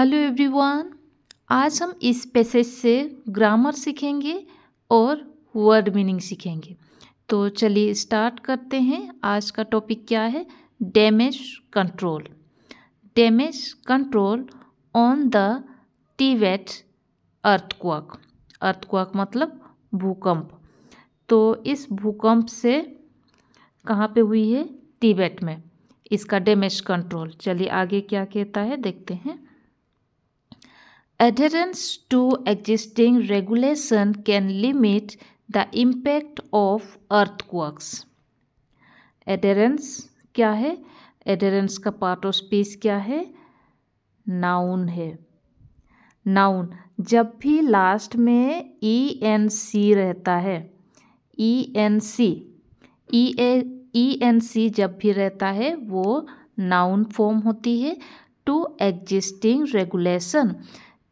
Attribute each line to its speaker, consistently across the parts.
Speaker 1: Hello everyone. आज हम इस पैसेज से ग्रामर सीखेंगे और वर्ड मीनिंग सीखेंगे। तो चलिए स्टार्ट करते हैं। आज का टॉपिक क्या है? Damage control. Damage control on the Tibet earthquake. Earthquake मतलब भूकंप। तो इस भूकंप से कहाँ पे हुई है? तिब्बत में। इसका डैमेज कंट्रोल। चलिए आगे क्या कहता है देखते हैं। Adherence to existing regulation can limit the impact of earthquakes. Adherence क्या है? Adherence का पार्ट ऑफ स्पीच क्या है? नाउन है। नाउन जब भी लास्ट में ENC रहता है, ENC जब भी रहता है वो नाउन फॉर्म होती है टू एग्जिस्टिंग रेगुलेशन।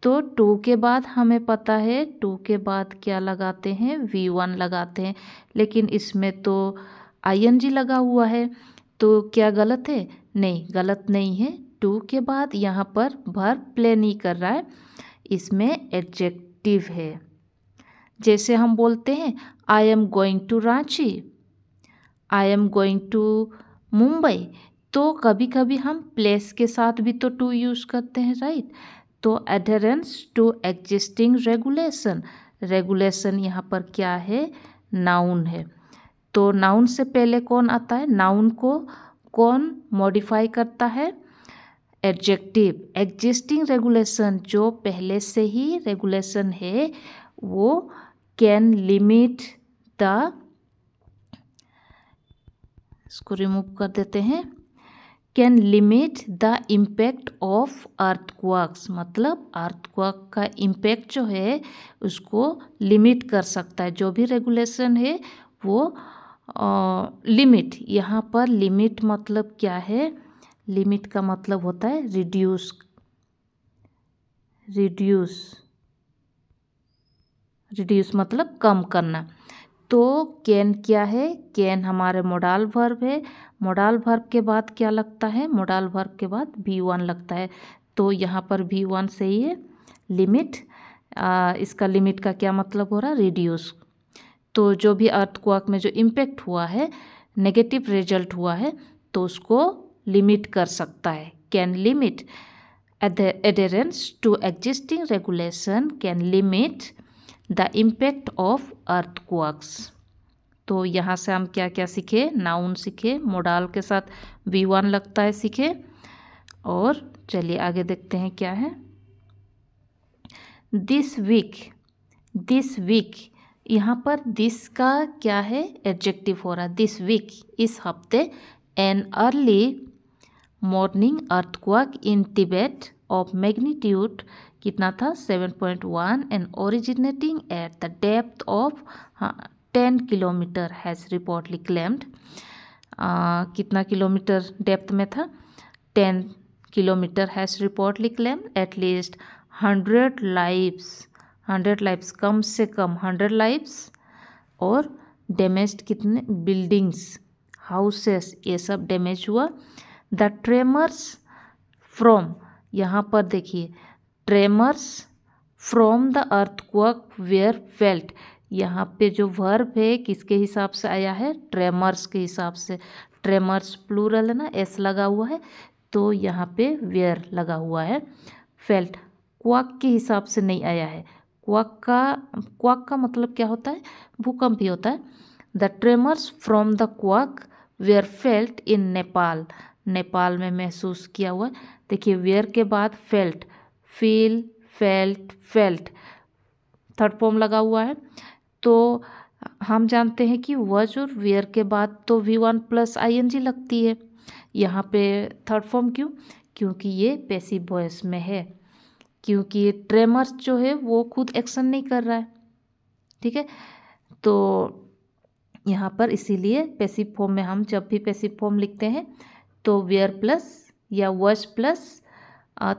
Speaker 1: तो टू के बाद हमें पता है, टू के बाद क्या लगाते हैं? V1 लगाते हैं। लेकिन इसमें तो ING लगा हुआ है, तो क्या गलत है? नहीं, गलत नहीं है। टू के बाद यहाँ पर वर्ब प्ले नहीं कर रहा है, इसमें एडजेक्टिव है। जैसे हम बोलते हैं I am going to Ranchi, I am going to Mumbai, तो कभी कभी हम प्लेस के साथ भी तो टू यूज़ करते हैं, राइट? तो adherence to existing regulation, regulation यहाँ पर क्या है? नाउन है। तो नाउन से पहले कौन आता है? नाउन को कौन मॉडिफाई करता है? एडजेक्टिव। एग्जिस्टिंग रेगुलेशन जो पहले से ही रेगुलेशन है वो कैन लिमिट द, इसको रिमूव कर देते हैं, can limit the impact of earthquakes, मतलब अर्थक्वेक का इम्पैक्ट जो है उसको लिमिट कर सकता है। जो भी रेगुलेशन है वो लिमिट, यहाँ पर लिमिट मतलब क्या है? लिमिट का मतलब होता है रिड्यूस। रिड्यूस मतलब कम करना। तो कैन क्या है? कैन हमारे मोडाल वर्ब है। मोडाल वर्ब के बाद क्या लगता है? मोडाल वर्ब के बाद V1 लगता है। तो यहाँ पर V1 सही है। लिमिट, इसका लिमिट का क्या मतलब हो रहा है? रिड्यूस। तो जो भी अर्थक्वेक में जो इम्पैक्ट हुआ है, नेगेटिव रिजल्ट हुआ है, तो उसको लिमिट कर सकता है। Can limit. Adherence to existing regulation can limit the impact of earthquakes. तो यहाँ से हम क्या क्या सीखे? नाउन सीखे, मोडाल के साथ V1 लगता है सीखे। और चलिए आगे देखते हैं क्या है। दिस वीक, यहाँ पर दिस का क्या है? एडजेक्टिव हो रहा है। दिस वीक, इस हफ्ते, an early morning earthquake in Tibet of magnitude कितना था? 7.1 and originating at the depth of 10 kilometre has reportedly claimed. कितना किलोमीटर डेप्थ में था? 10 kilometre has reportedly claimed at least 100 lives, कम से कम 100 लाइव्स। और डैमेज्ड कितने? बिल्डिंग्स, हाउसेस, ये सब डैमेज हुआ। द ट्रेमर्स फ्रॉम, यहाँ पर देखिए tremors from the earthquake were felt, यहाँ पे जो वर्ब है किसके हिसाब से आया है? ट्रेमर्स के हिसाब से। ट्रेमर्स प्लूरल है ना, एस लगा हुआ है, तो यहाँ पे वेयर लगा हुआ है। फेल्ट क्वेक के हिसाब से नहीं आया है। क्वेक का मतलब क्या होता है? भूकंप ही होता है। The tremors from the quake were felt in Nepal, Nepal में महसूस किया हुआ। देखिए वेयर के बाद felt, feel, felt, third form लगा हुआ है। तो हम जानते हैं कि वॉज और वेयर के बाद तो V1 प्लस ING लगती है। यहाँ पे थर्ड फॉर्म क्यों? क्योंकि ये पैसिव वॉइस में है, क्योंकि ट्रेमर्स जो है वो खुद एक्शन नहीं कर रहा है, ठीक है? तो यहाँ पर इसीलिए पैसिव फॉर्म में हम जब भी पैसिव फॉर्म लिखते हैं तो वेयर प्लस या वॉज प्लस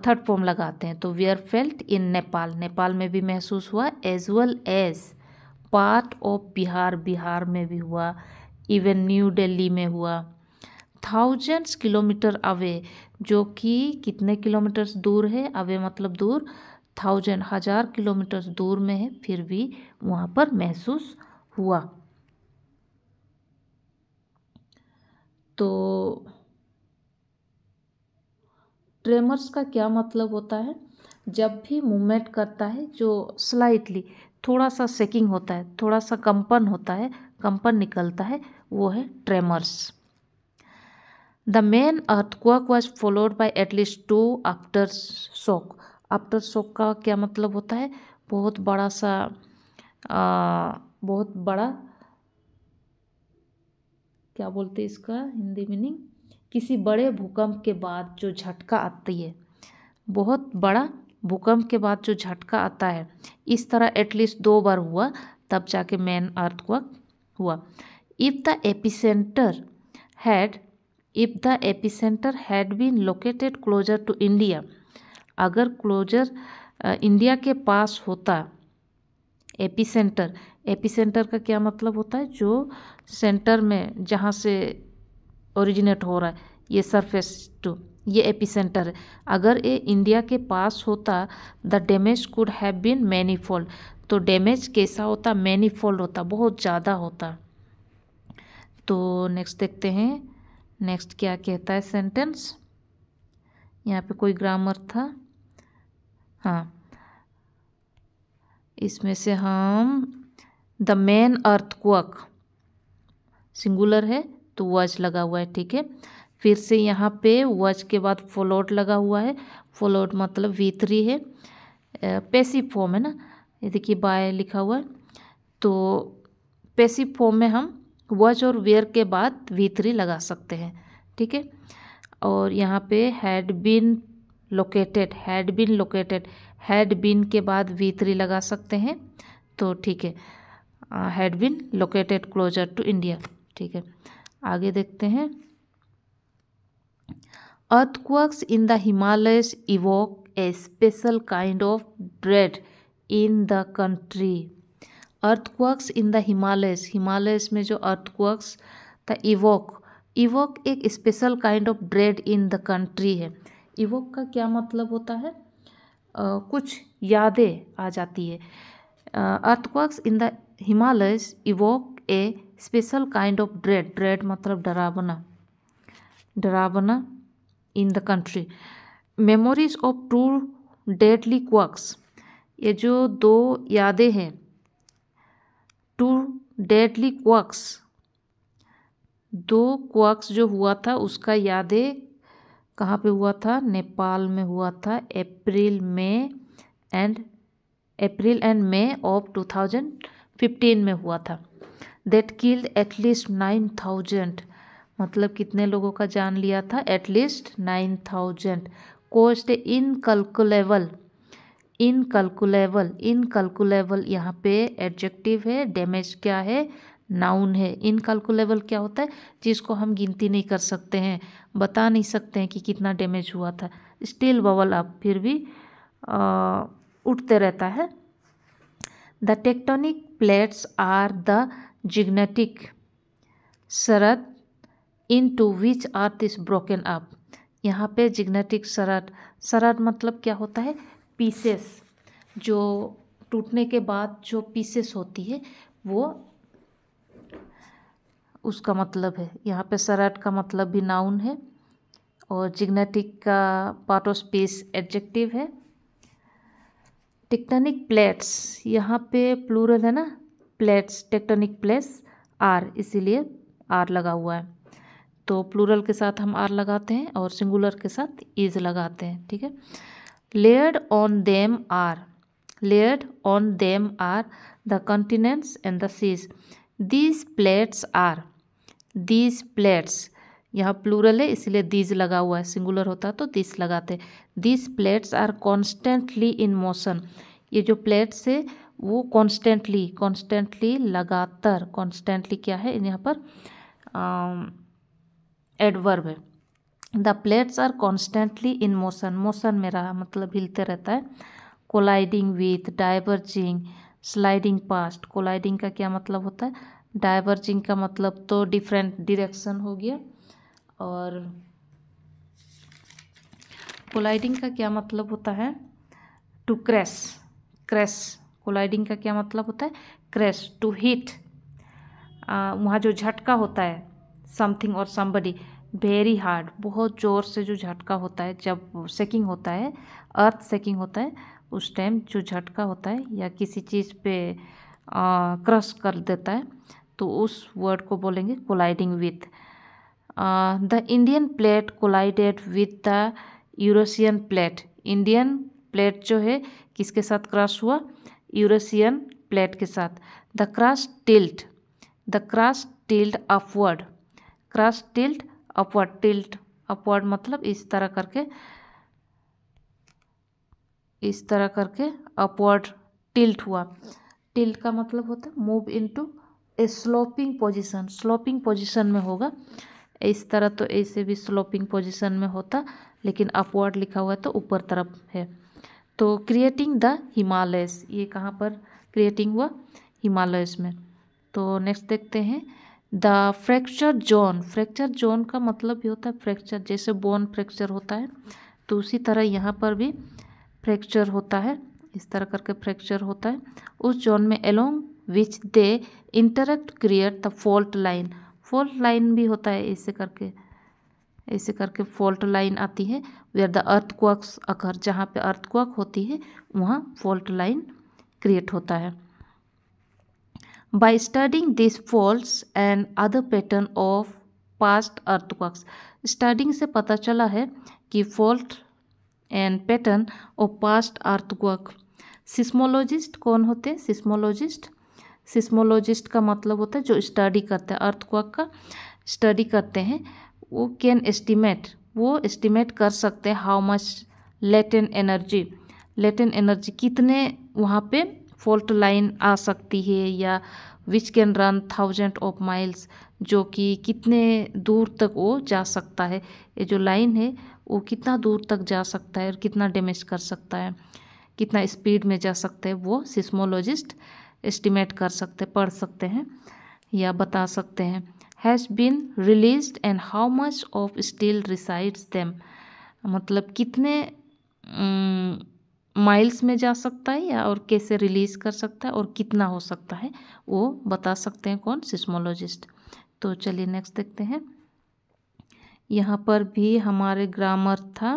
Speaker 1: थर्ड फॉर्म लगाते हैं। तो were felt in Nepal, Nepal में भी महसूस हुआ, as well as part of Bihar, Bihar में भी हुआ, इवन न्यू दिल्ली में हुआ। थाउजेंड्स किलोमीटर अवे, जो कि कितने किलोमीटर्स दूर है, अवे मतलब दूर, 1000 किलोमीटर्स दूर में है, फिर भी वहाँ पर महसूस हुआ। तो ट्रेमर्स का क्या मतलब होता है? जब भी मूवमेंट करता है जो स्लाइटली थोड़ा सा शेकिंग होता है, थोड़ा सा कंपन होता है, कंपन निकलता है, वो है tremors. The main earthquake was followed by at least 2 after shock. After shock का क्या मतलब होता है? बहुत बड़ा सा बहुत बड़ा, क्या बोलते हैं इसका हिंदी मीनिंग, किसी बड़े भूकंप के बाद जो झटका आती है, बहुत बड़ा भूकंप के बाद जो झटका आता है, इस तरह एटलीस्ट 2 बार हुआ, तब जाके मेन अर्थक्वेक हुआ। If the epicentre had been located closer to India, अगर क्लोजर इंडिया के पास होता, एपिसेंटर का क्या मतलब होता है? जो सेंटर में जहाँ से ओरिजिनेट हो रहा है, ये सरफेस टू, ये एपिसेंटर है। अगर ये इंडिया के पास होता, the damage could have been manifold, तो डैमेज कैसा होता? मैनीफोल्ड होता, बहुत ज़्यादा होता। तो नेक्स्ट देखते हैं, नेक्स्ट क्या कहता है सेंटेंस। यहाँ पे कोई ग्रामर था, हाँ, इसमें से हम द मेन अर्थक्वेक सिंगुलर है तो वॉज लगा हुआ है, ठीक है। फिर से यहाँ पे वॉज के बाद फॉलोड लगा हुआ है, फॉलोड मतलब V3 है, पैसिव फॉर्म है ना, ये देखिए बाय लिखा हुआ है, तो पैसिव फॉर्म में हम वॉज और वेयर के बाद V3 लगा सकते हैं, ठीक है। और यहाँ पे had been located, had been के बाद V3 लगा सकते हैं, तो ठीक है, had been located closer to India, ठीक है। आगे देखते हैं, earthquakes in the Himalayas evoke a special kind of dread in the country. Earthquakes in the Himalayas में जो अर्थक्वेक्स था, इवोक एक special kind of dread in the country है। इवोक का क्या मतलब होता है? कुछ यादें आ जाती है। Earthquakes in the Himalayas evoke a special kind of dread मतलब डरावना इन the country. Memories of 2 deadly quakes, ये जो 2 यादें हैं, 2 डेडली क्वेक्स, 2 क्वेक्स जो हुआ था उसका यादें कहाँ पे हुआ था? नेपाल में हुआ था, अप्रैल एंड मई ऑफ 2015 में हुआ था। दैट किल्ड एटलीस्ट 9000, मतलब कितने लोगों का जान लिया था? एटलीस्ट 9000। कोस्ट इनकैलकुलेबल यहाँ पे एडजेक्टिव है, डैमेज क्या है? नाउन है। इनकैलकुलेबल क्या होता है? जिसको हम गिनती नहीं कर सकते हैं, बता नहीं सकते हैं कि कितना डैमेज हुआ था। स्टिल बबल अप, फिर भी उठते रहता है। The tectonic plates are the gigantic shards into which earth is broken up. यहाँ पे जिग्नेटिक सरद मतलब क्या होता है? पीसेस, जो टूटने के बाद जो पीसेस होती है वो उसका मतलब है। यहाँ पे सरद का मतलब भी नाउन है और जिग्नेटिक का पार्ट ऑफ स्पीच एडजेक्टिव है। टेक्टोनिक प्लेट्स, यहाँ पे प्लूरल है ना, प्लेट्स, टेक्टोनिक प्लेट्स आर, इसीलिए आर लगा हुआ है। तो प्लूरल के साथ हम आर लगाते हैं और सिंगुलर के साथ इज लगाते हैं, ठीक है। Layered on them are the continents and the seas. These plates, यहाँ प्लूरल है इसलिए दीज लगा हुआ है, सिंगुलर होता तो दिस लगाते। These plates are constantly in motion. ये जो प्लेट्स है वो कॉन्स्टेंटली लगातार, कॉन्स्टेंटली क्या है यहाँ पर? एडवर्ब है। The plates are constantly in motion में रहा मतलब हिलते रहता है। Colliding with, diverging, sliding past. Colliding का क्या मतलब होता है? डाइवर्जिंग का मतलब तो डिफरेंट डायरेक्शन हो गया, और कोलाइडिंग का क्या मतलब होता है? To crash, crash. कोलाइडिंग का क्या मतलब होता है? Crash, to hit. वहाँ जो झटका होता है समथिंग और समबडी वेरी हार्ड, बहुत ज़ोर से जो झटका होता है, जब शेकिंग होता है, अर्थ शेकिंग होता है, उस टाइम जो झटका होता है या किसी चीज़ पे क्रश कर देता है, तो उस वर्ड को बोलेंगे colliding with. The Indian plate collided with the Eurasian plate. Indian plate जो है किसके साथ क्रश हुआ? यूरेशियन प्लेट के साथ। The crush tilt, the crush tilt upward, crush tilt upward, tilt upward मतलब इस तरह करके, इस तरह करके अपवर्ड टिल्ट हुआ। टिल्ट का मतलब होता है मूव इनटू ए स्लोपिंग पोजीशन, स्लोपिंग पोजीशन में होगा। इस तरह तो ऐसे भी स्लोपिंग पोजीशन में होता, लेकिन अपवर्ड लिखा हुआ है तो ऊपर तरफ है। तो क्रिएटिंग द हिमालयस, ये कहाँ पर क्रिएटिंग हुआ? हिमालयस में। तो नेक्स्ट देखते हैं the fracture zone. Fracture zone का मतलब भी होता है फ्रैक्चर, जैसे बोन फ्रैक्चर होता है तो उसी तरह यहाँ पर भी फ्रैक्चर होता है, इस तरह करके फ्रैक्चर होता है उस जोन में। Along which they interact create the fault line, fault line भी होता है ऐसे करके, ऐसे करके फॉल्ट लाइन आती है। वेयर द अर्थक्वेक्स अकर, जहाँ पे अर्थक्वेक होती है वहाँ फॉल्ट लाइन क्रिएट होता है। By studying this faults and other pattern of past earthquakes, studying से पता चला है कि fault and pattern of past earthquake. Seismologist कौन होते हैं? सिस्मोलॉजिस्ट, सिस्मोलॉजिस्ट का मतलब होता है जो स्टडी करते हैं, अर्थक्वेक का स्टडी करते हैं। वो कैन एस्टिमेट, वो एस्टिमेट कर सकते हैं how much latent energy, latent energy कितने वहाँ पे फॉल्ट लाइन आ सकती है, या which can run 1000 of miles, जो कि कितने दूर तक वो जा सकता है। ये जो लाइन है वो कितना दूर तक जा सकता है और कितना डैमेज कर सकता है, कितना स्पीड में जा सकते हैं, वो सिस्मोलॉजिस्ट एस्टिमेट कर सकते, पढ़ सकते हैं या बता सकते हैं। Has been released and how much of steel resides them, मतलब कितने माइल्स में जा सकता है या और कैसे रिलीज कर सकता है और कितना हो सकता है, वो बता सकते हैं कौन? सिस्मोलॉजिस्ट। तो चलिए नेक्स्ट देखते हैं। यहाँ पर भी हमारे ग्रामर था,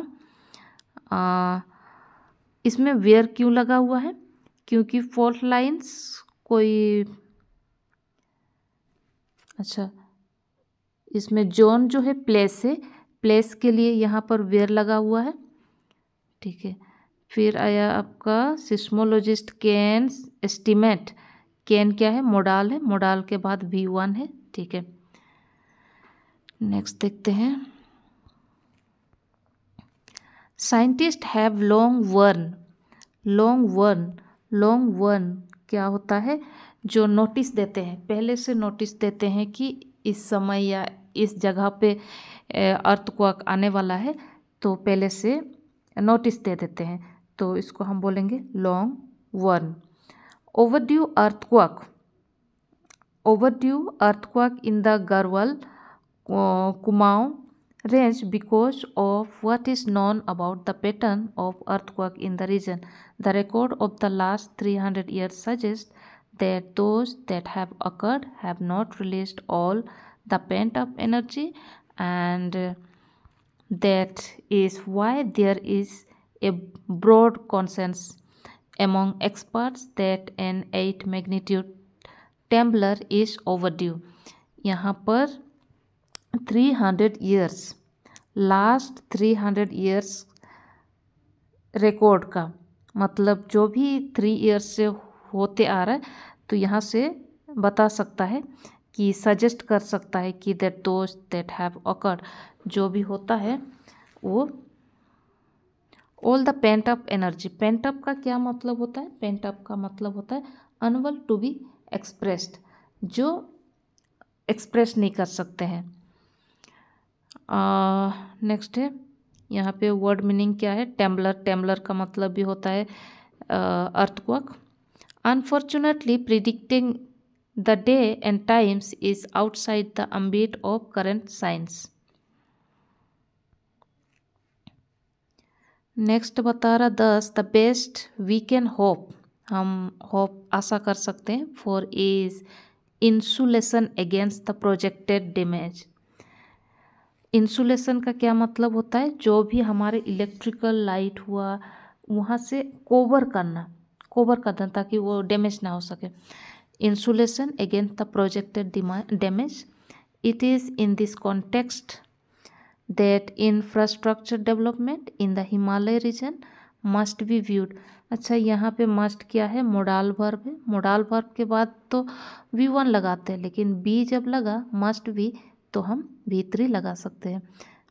Speaker 1: इसमें वेयर क्यों लगा हुआ है? क्योंकि फॉल्ट लाइंस कोई, अच्छा इसमें जोन जो है प्लेस है, प्लेस के लिए यहाँ पर वेयर लगा हुआ है, ठीक है। फिर आया आपका सिस्मोलॉजिस्ट कैन एस्टिमेट, कैन क्या है? मोडाल है, मोडाल के बाद V1 है, ठीक है। नेक्स्ट देखते हैं। Scientist have long warned, long warned, long warned क्या होता है? जो नोटिस देते हैं, पहले से नोटिस देते हैं कि इस समय या इस जगह पे अर्थक्वेक आने वाला है, तो पहले से नोटिस दे देते हैं, तो इसको हम बोलेंगे long warned. Overdue earthquake, overdue earthquake in the Garhwal Kumaon range because of what is known about the pattern of earthquake in the region. The record of the last 300 years suggests that those that have occurred have not released all the pent-up energy, and that is why there is a broad consensus among experts that an 8 magnitude trembler is overdue. यहाँ पर 300 years, last 300 years record का मतलब जो भी 3 years से होते आ रहा है, तो यहाँ से बता सकता है कि सजेस्ट कर सकता है कि that those that have awkward, जो भी होता है वो all the pent up energy. Pent up का क्या मतलब होता है? पेंट अप का मतलब होता है अनएबल टू बी एक्सप्रेस्ड, जो एक्सप्रेस नहीं कर सकते हैं। नेक्स्ट है यहाँ पे वर्ड मीनिंग क्या है? टेम्बलर, टेम्बलर का मतलब भी होता है earthquake. Unfortunately predicting the day and times is outside the ambit of current science. Next बता रहा 10 the best we can hope, हम होप आशा कर सकते हैं for is insulation against the projected damage. Insulation का क्या मतलब होता है, जो भी हमारे इलेक्ट्रिकल लाइट हुआ वहाँ से कवर करना ताकि वो डैमेज ना हो सके। Insulation against the projected damage, it is in this context that infrastructure development in the Himalaya region must be viewed। अच्छा, यहाँ पे must क्या है, मोडाल वर्ब है। मोडाल वर्ब के बाद तो V1 लगाते हैं, लेकिन बी जब लगा must be तो हम V3 लगा सकते हैं।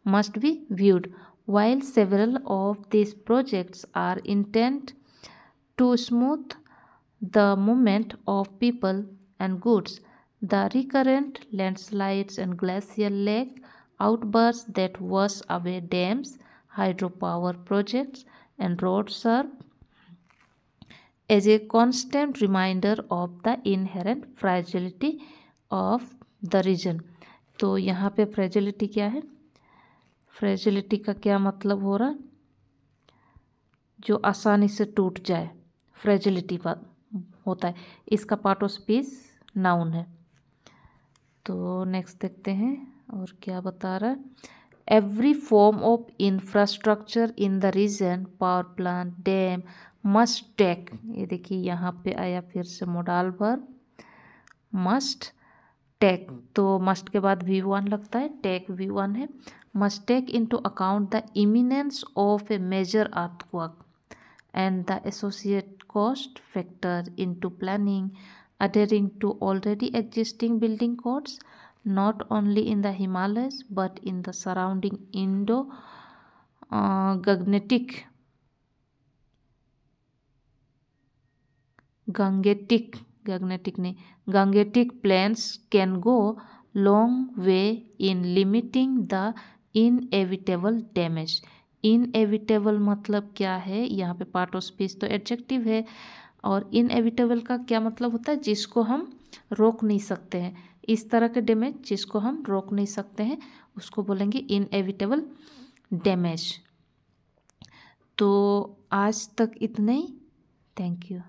Speaker 1: must be viewed while several of these projects are intent to smooth the movement of people and goods, the recurrent landslides and glacial lake outbursts that wash away dams, hydropower projects, and roads serve as a constant reminder of the inherent fragility of the region। तो यहाँ पे fragility क्या है, fragility का क्या मतलब हो रहा, जो आसानी से टूट जाए, फ्रेजिलिटी होता है। इसका पार्ट ऑफ स्पीच नाउन है। तो नेक्स्ट देखते हैं और क्या बता रहा है, every form of infrastructure in the region, power plant, dam, must take, ये देखिए यहाँ पे आया फिर से मोडाल वर्ब मस्ट टेक, तो मस्ट के बाद V1 लगता है, टेक V1 है। Must take into account the imminence of a major earthquake and the associated cost factor into planning, adhering to already existing building codes not only in the Himalayas but in the surrounding Gangetic plains can go long way in limiting the inevitable damage। Inevitable मतलब क्या है, यहाँ पे part of speech तो adjective है, और inevitable का क्या मतलब होता है, जिसको हम रोक नहीं सकते हैं। इस तरह के डैमेज जिसको हम रोक नहीं सकते हैं उसको बोलेंगे इनएविटेबल डैमेज। तो आज तक इतना ही, थैंक यू।